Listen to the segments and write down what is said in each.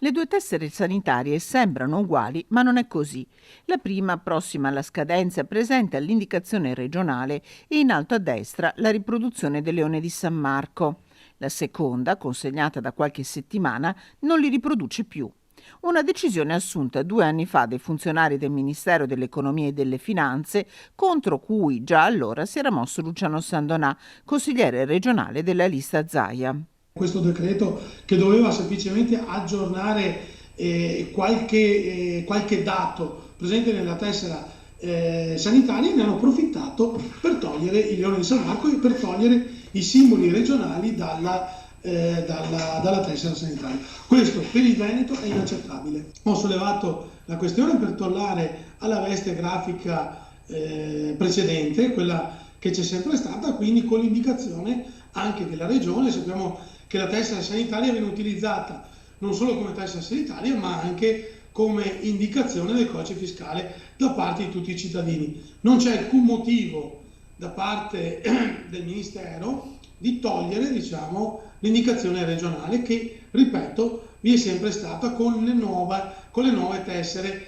Le due tessere sanitarie sembrano uguali, ma non è così. La prima, prossima alla scadenza, presenta l'indicazione regionale e in alto a destra la riproduzione del leone di San Marco. La seconda, consegnata da qualche settimana, non li riproduce più. Una decisione assunta 2 anni fa dai funzionari del Ministero dell'Economia e delle Finanze, contro cui già allora si era mosso Luciano Sandonà, consigliere regionale della lista Zaia. Questo decreto che doveva semplicemente aggiornare qualche dato presente nella tessera sanitaria, ne hanno approfittato per togliere il Leone di San Marco e per togliere i simboli regionali dalla tessera sanitaria. Questo per il Veneto è inaccettabile. Ho sollevato la questione per tornare alla veste grafica precedente, quella che c'è sempre stata, quindi con l'indicazione anche della regione. Sappiamo che la tessera sanitaria viene utilizzata non solo come tessera sanitaria, ma anche come indicazione del codice fiscale da parte di tutti i cittadini. Non c'è alcun motivo da parte del Ministero di togliere, l'indicazione regionale che, ripeto, vi è sempre stata con le nuove tessere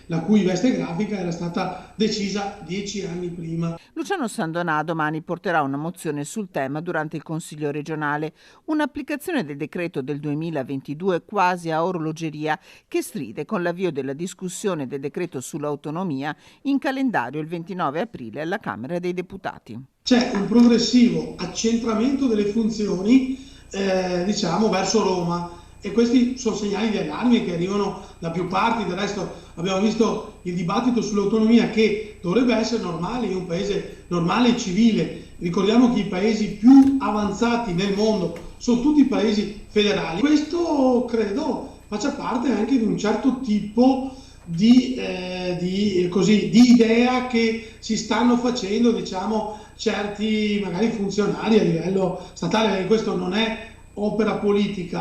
la cui veste grafica era stata decisa 10 anni prima. Luciano Sandonà domani porterà una mozione sul tema durante il Consiglio regionale, un'applicazione del decreto del 2022 quasi a orologeria che stride con l'avvio della discussione del decreto sull'autonomia in calendario il 29 aprile alla Camera dei Deputati. C'è un progressivo accentramento delle funzioni verso Roma. E questi sono segnali di allarme che arrivano da più parti. Del resto abbiamo visto il dibattito sull'autonomia, che dovrebbe essere normale in un paese normale e civile. Ricordiamo che i paesi più avanzati nel mondo sono tutti paesi federali. Questo credo faccia parte anche di un certo tipo di idea che si stanno facendo certi magari funzionari a livello statale, perché questo non è opera politica.